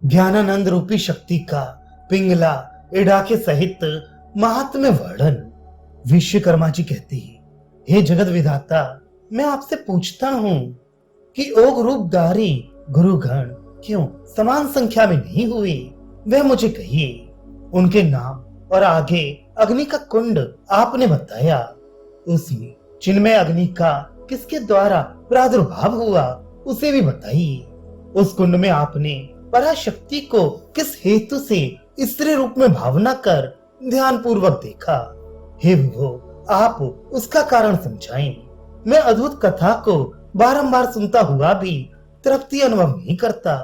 ज्ञानानंद रूपी शक्ति का पिंगला इड़ा के सहित महात्म्य वर्णन। विश्वकर्मा जी कहते हैं, हे जगत विधाता, मैं आपसे पूछता हूँ कि ओग रूपधारी गुरुगण क्यों समान संख्या में नहीं हुए? वह मुझे कहिए। उनके नाम और आगे अग्नि का कुंड आपने बताया, उसमें चिन्मय अग्नि का किसके द्वारा प्रादुर्भाव हुआ उसे भी बताइए। उस कुंड में आपने पराशक्ति को किस हेतु से स्त्री रूप में भावना कर ध्यान पूर्वक देखा? हे विभो, आप उसका कारण समझाएं। मैं अद्भुत कथा को बारंबार सुनता हुआ भी तृप्ति अनुभव नहीं करता।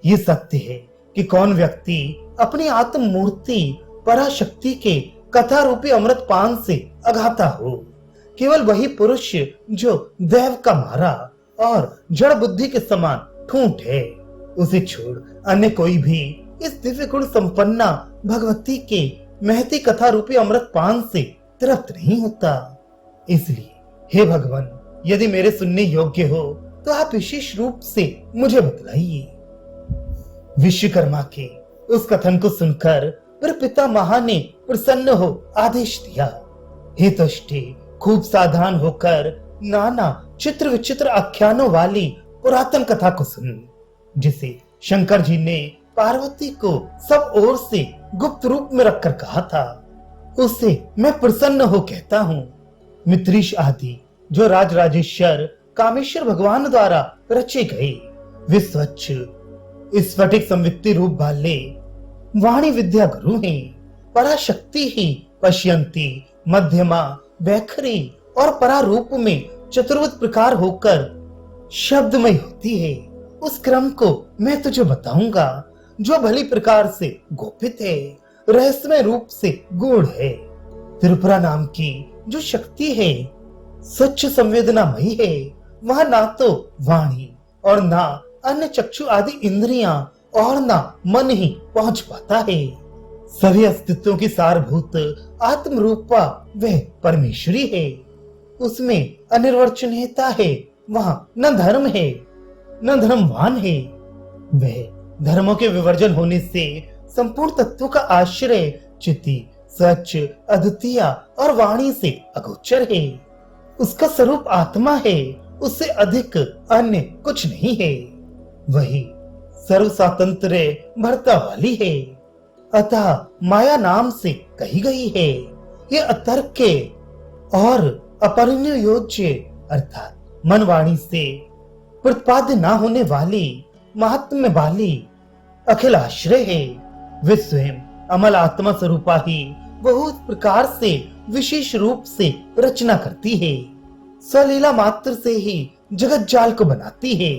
ये सत्य है कि कौन व्यक्ति अपनी आत्म मूर्ति पराशक्ति के कथा रूपी अमृत पान से अघाता हो, केवल वही पुरुष जो दैव का मारा और जड़ बुद्धि के समान ठूंठ है। उसे छोड़ अन्य कोई भी इस दिव्य गुण संपन्ना भगवती के महती कथा रूपी अमृत पान से तृप्त नहीं होता। इसलिए हे भगवान, यदि मेरे सुनने योग्य हो तो आप विशेष रूप से मुझे बतलाइए। विश्वकर्मा के उस कथन को सुनकर पितामह ने प्रसन्न हो आदेश दिया, हे तुष्टे, खूब सावधान होकर नाना चित्र विचित्र आख्यानों वाली पुरातन कथा को सुन, जिसे शंकर जी ने पार्वती को सब ओर से गुप्त रूप में रखकर कहा था। उससे मैं प्रसन्न हो कहता हूँ, मित्रीश आदि जो राजराजेश्वर कामेश्वर भगवान द्वारा रचे गए, वे स्वच्छ स्फटिक संवित्ति रूप वाले वाणी विद्या गुरु हैं। पराशक्ति ही पश्यंती, मध्यमा, वैखरी और परारूप में चतुर्विध प्रकार होकर शब्दमय होती है। उस क्रम को मैं तुझे बताऊंगा जो भली प्रकार से गोपित है, रहस्यमय रूप से गूढ़ है। त्रिपुरा नाम की जो शक्ति है सच्च संवेदनामयी है। वह ना तो वाणी और ना अन्य चक्षु आदि इंद्रियां और ना मन ही पहुंच पाता है। सभी अस्तित्वों की सारभूत आत्म रूपा वह परमेश्वरी है। उसमें अनिर्वचनीयता है। वहां न धर्म है न धर्मवान है। वह धर्मों के विवर्जन होने से संपूर्ण तत्वों का आश्रय, चिति, सच, अद्वितीय और वाणी से अगोचर है। उसका स्वरूप आत्मा है, उससे अधिक अन्य कुछ नहीं है। वही सर्व स्वातंत्र भरता वाली है, अतः माया नाम से कही गई है। ये अतर्क्य और अपरिनियोज्य अर्थात मन वाणी से प्रतिपाद्य न होने वाली महात्म्य वाली अखिल आश्रय है। वे स्वयं अमल आत्मा स्वरूपा ही बहुत प्रकार से विशेष रूप से रचना करती है। स्वलीला मात्र से ही जगत जाल को बनाती है।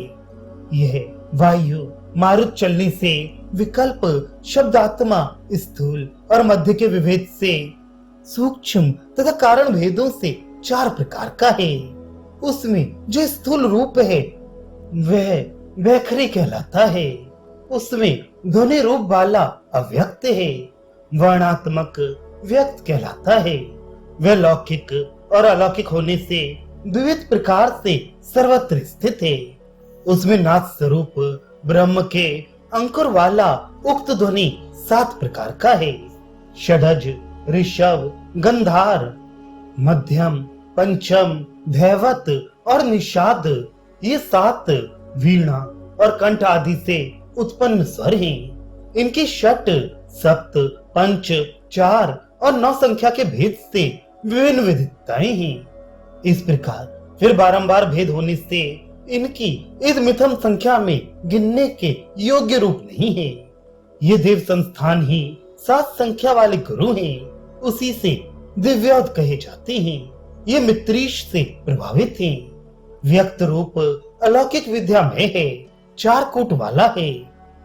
यह वायु मारुत चलने से विकल्प शब्दात्मा स्थूल और मध्य के विभेद से सूक्ष्म तथा कारण भेदों से चार प्रकार का है। उसमें जो स्थूल रूप है वह वैखरी कहलाता है। उसमें ध्वनि रूप वाला अव्यक्त है। वर्णात्मक व्यक्त कहलाता है। वह लौकिक और अलौकिक होने से विविध प्रकार से सर्वत्र स्थित है। उसमें नाद स्वरूप ब्रह्म के अंकुर वाला उक्त ध्वनि 7 प्रकार का है। षडज, ऋषभ, गंधार, मध्यम, पंचम, धैवत और निषाद, ये 7 वीणा और कंठ आदि से उत्पन्न स्वर हैं। इनकी षट, सप्त, पंच, 4 और 9 संख्या के भेद से विभिन्न विविधताएं हैं। इस प्रकार फिर बारंबार भेद होने से इनकी इस मिथम संख्या में गिनने के योग्य रूप नहीं है। ये देव संस्थान ही 7 संख्या वाले गुरु हैं। उसी से दिव्योत कहे जाते हैं। ये मित्रीश से प्रभावित हैं। व्यक्त रूप अलौकिक विद्या में है, 4 कूट वाला है।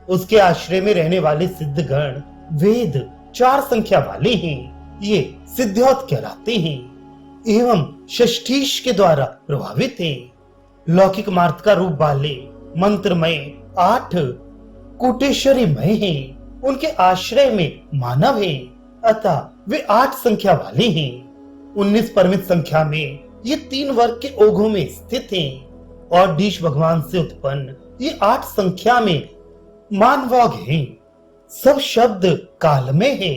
उसके आश्रय में रहने वाले सिद्धगण वेद 4 संख्या वाले हैं। ये सिद्ध्योत कहलाते हैं एवं षष्ठीश के द्वारा प्रभावित है। लौकिक मार्ग का रूप वाले मंत्रमय 8 कूटेश्वरीमय हैं। उनके आश्रय में मानव है, अतः वे 8 संख्या वाले हैं। 19 परमित संख्या में ये 3 वर्ग के ओघों में स्थित हैं और डीश भगवान से उत्पन्न ये 8 संख्या में मानवॉग हैं। सब शब्द काल में है।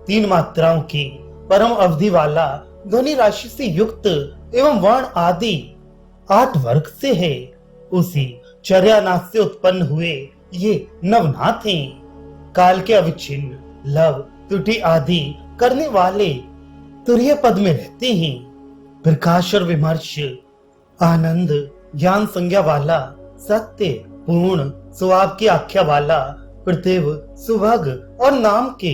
3 मात्राओं की परम अवधि वाला ध्वनि राशि से युक्त एवं वर्ण आदि 8 वर्ग से है। उसी चर्यानाथ से उत्पन्न हुए ये नवनाथ हैं। काल के अविच्छिन्न लव त्रुटि आदि करने वाले तुरीय पद में रहते हैं। प्रकाश और विमर्श, आनंद, ज्ञान संज्ञा वाला, सत्य, पूर्ण, स्वभाव की आख्या वाला, प्रतिभ, सुभग और नाम के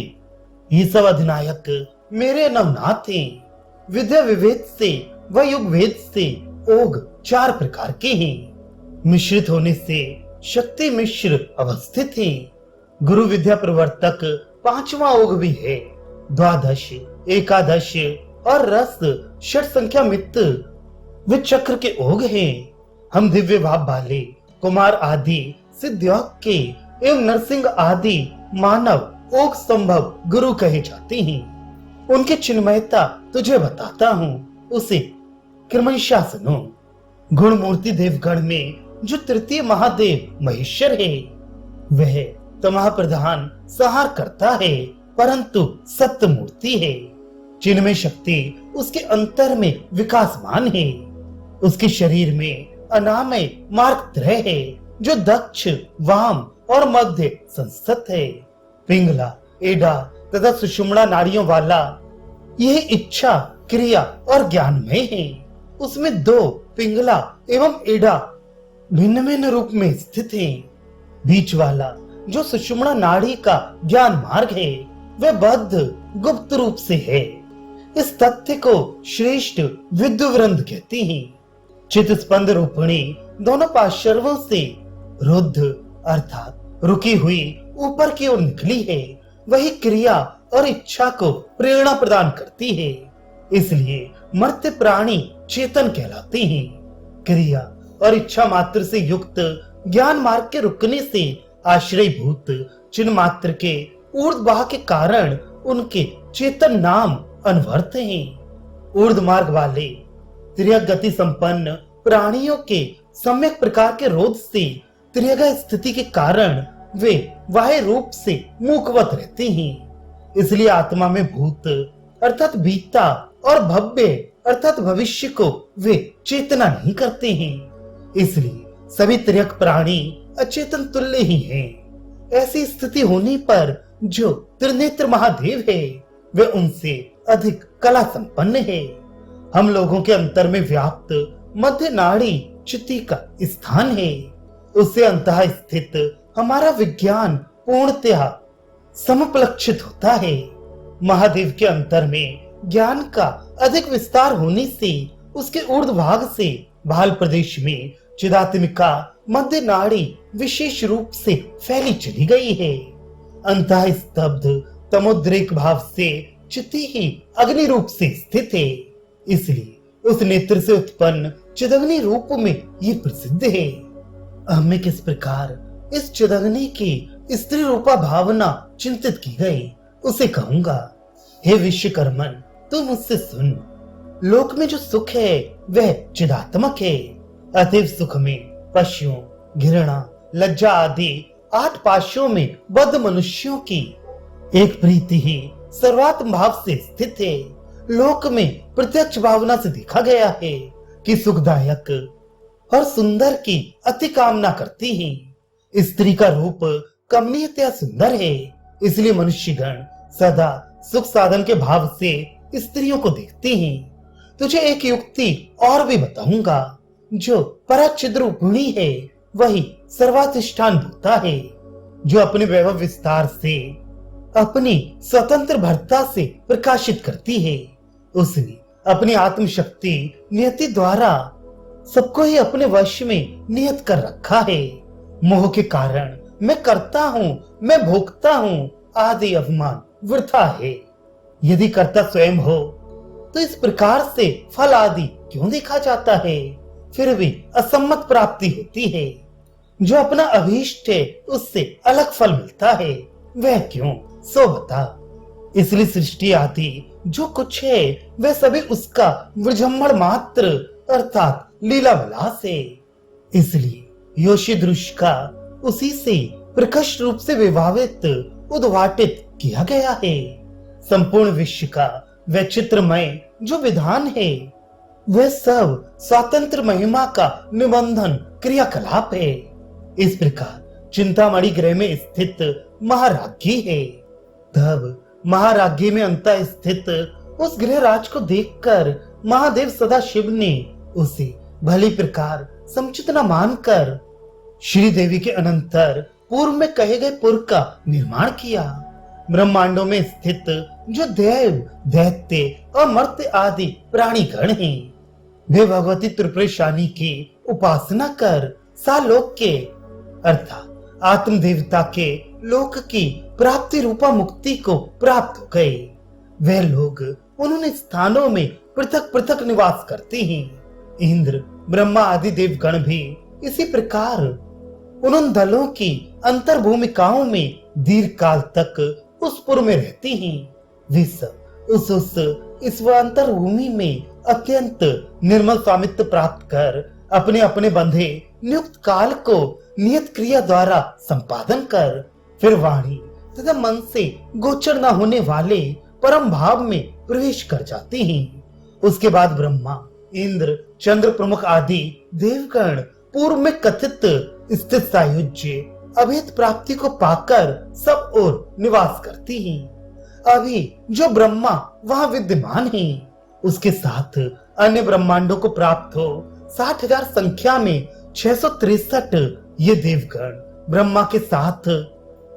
ये सब अधिनायक मेरे नवनाथ हैं। विद्या विभेद से व युग भेद से ओग 4 प्रकार के हैं। मिश्रित होने से शक्ति मिश्र अवस्थित है। गुरु विद्या प्रवर्तक 5वां ओग भी है। द्वादश, एकादश और रस षट संख्या मित्र वे चक्र के ओग हैं। हम दिव्य भाव वाले कुमार आदि सिद्ध्योग के एवं नरसिंह आदि मानव ओग संभव गुरु कहे जाते हैं। उनकी चिन्मयता तुझे बताता हूँ, उसे क्रमशः सुनो। गुण मूर्ति देवगण में जो तृतीय महादेव महेश्वर है, वह तमह प्रधान संहार करता है, परंतु सत्य मूर्ति है। चिन्मय शक्ति उसके अंतर में विकासमान है। उसके शरीर में अनामय मार्ग त्रय है, जो दक्ष, वाम और मध्य संस्थित है। पिंगला, एडा तथा सुषुम्ना नाड़ियों वाला यह इच्छा, क्रिया और ज्ञान में है। उसमें 2 पिंगला एवं एडा भिन्न भिन्न रूप में स्थित है। बीच वाला जो सुषुम्ना नाड़ी का ज्ञान मार्ग है, वह बद्ध गुप्त रूप से है। इस तथ्य को श्रेष्ठ विद्ववृंद कहते हैं। चित स्पंद रूपिणी दोनों पार्श्वों से रुद्ध अर्थात रुकी हुई ऊपर की ओर निकली है। वही क्रिया और इच्छा को प्रेरणा प्रदान करती है। इसलिए मर्त्य प्राणी चेतन कहलाते हैं। क्रिया और इच्छा मात्र से युक्त ज्ञान मार्ग के रुकने से आश्रयभूत चिन्ह मात्र के ऊर्ध्ववाह के कारण उनके चेतन नाम अनवर्थ हैं। ऊर्ध मार्ग वाले त्रियक गति संपन्न प्राणियों के सम्यक प्रकार के रोध से त्रियक स्थिति के कारण वे बाह्य रूप से मूकवत रहते हैं। इसलिए आत्मा में भूत अर्थात बीता और भव्य अर्थात भविष्य को वे चेतना नहीं करते हैं। इसलिए सभी त्रियक प्राणी अचेतन तुल्य ही हैं। ऐसी स्थिति होने पर जो त्रिनेत्र महादेव है, वे उनसे अधिक कला संपन्न है। हम लोगों के अंतर में व्याप्त मध्य नाड़ी चित्ती का स्थान है। उससे अंतः स्थित हमारा विज्ञान पूर्णतः समपलक्षित होता है। महादेव के अंतर में ज्ञान का अधिक विस्तार होने से उसके ऊर्ध्व भाग से भाल प्रदेश में चिदात्मिका मध्य नाड़ी विशेष रूप से फैली चली गई है। अंतः स्तब्ध तमोद्रेक भाव से चित्ती ही अग्नि रूप से स्थित है। इसलिए उस नेत्र से उत्पन्न चिदग्नि रूप में ये प्रसिद्ध है। हमें किस प्रकार इस चिदग्नि की स्त्री रूपा भावना चिंतित की गई, उसे कहूंगा। हे विश्वकर्मन, तू मुझसे सुन। लोक में जो सुख है वह चिदात्मक है। अतएव सुख में पशुओं, घृणा, लज्जा आदि 8 पाशों में बद्ध मनुष्यों की एक प्रीति ही सर्वात्म भाव से स्थित है। लोक में प्रत्यक्ष भावना से देखा गया है कि सुखदायक और सुंदर की अति कामना करती है। स्त्री का रूप कमनीयतया सुंदर है, इसलिए मनुष्यगण सदा सुख साधन के भाव से स्त्रियों को देखते हैं। तुझे एक युक्ति और भी बताऊंगा। जो पराच्छिद्र रूपिणी है, वही सर्वाधिष्ठान भूता है। जो अपने वैभव विस्तार से अपनी स्वतंत्र भरता से प्रकाशित करती है। उसने अपनी आत्म शक्ति नियति द्वारा सबको ही अपने वश में नियत कर रखा है। मोह के कारण मैं करता हूँ, मैं भोगता हूँ आदि अभिमान वृथा है। यदि कर्ता स्वयं हो तो इस प्रकार से फल आदि क्यों देखा जाता है? फिर भी असम्मत प्राप्ति होती है। जो अपना अभीष्ट है उससे अलग फल मिलता है, वह क्यों, सो बता। इसलिए सृष्टि आदि जो कुछ है वह सभी उसका विजृंभण मात्र अर्थात लीला विलास है। इसलिए योषि दृश का उसी से प्रकट रूप से विभावित उद्घाटित किया गया है। संपूर्ण विश्व का वैचित्रमय जो विधान है वह सब स्वातंत्र महिमा का निबंधन क्रियाकलाप है। इस प्रकार चिंतामणि ग्रह में स्थित महाराज्ञी है। तब महाराज्ञी में अंत स्थित उस गृह राज को देखकर महादेव सदा शिव ने उसे भली प्रकार समुचित न मानकर श्री देवी के अनंतर पूर्व में कहे गए पुर का निर्माण किया। ब्रह्मांडों में स्थित जो देव दैत्य और मर्त्य आदि प्राणीगण हैं, वे भगवती त्रिपुरेशानी की उपासना कर सालोक के अर्थात आत्म देवता के लोक की प्राप्ति रूपा मुक्ति को प्राप्त हो गए। वे लोग उन्होंने स्थानों में पृथक पृथक निवास करते हैं। इंद्र ब्रह्मा आदि देवगण भी इसी प्रकार उन दलों की अंतर भूमिकाओं में दीर्घ काल तक उस पुर में रहते हैं। वे सब उस इस अंतर भूमि में अत्यंत निर्मल स्वामित्व प्राप्त कर अपने अपने बंधे नियुक्त काल को नियत क्रिया द्वारा संपादन कर फिर वाणी तथा मन से गोचर न होने वाले परम भाव में प्रवेश कर जाते हैं। उसके बाद ब्रह्मा इंद्र चंद्र प्रमुख आदि देवगण पूर्व में कथित स्थित सायुज्य अभेद प्राप्ति को पाकर सब ओर निवास करती हैं। अभी जो ब्रह्मा वहां विद्यमान है उसके साथ अन्य ब्रह्मांडों को प्राप्त हो 60,000 संख्या में 663 ये देवगण ब्रह्मा के साथ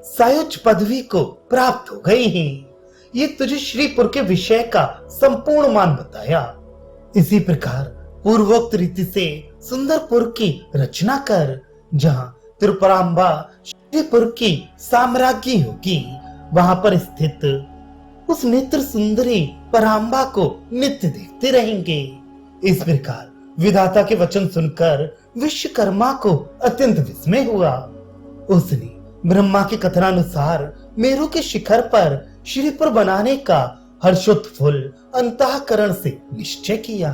सायुज पदवी को प्राप्त हो गए हैं। ये तुझे श्रीपुर के विषय का संपूर्ण मान बताया। इसी प्रकार पूर्वोक्त रीति से सुंदरपुर की रचना कर जहाँ त्रिपुरांबा श्रीपुर की साम्राज्ञी होगी वहां पर स्थित उस नेत्र सुंदरी परांबा को नित्य देखते रहेंगे। इस प्रकार विधाता के वचन सुनकर विश्वकर्मा को अत्यंत विस्मय हुआ। उसने ब्रह्मा के कथनानुसार मेरु के शिखर पर श्रीपुर बनाने का हर्षोत्फुल्ल अंतःकरण से निश्चय किया।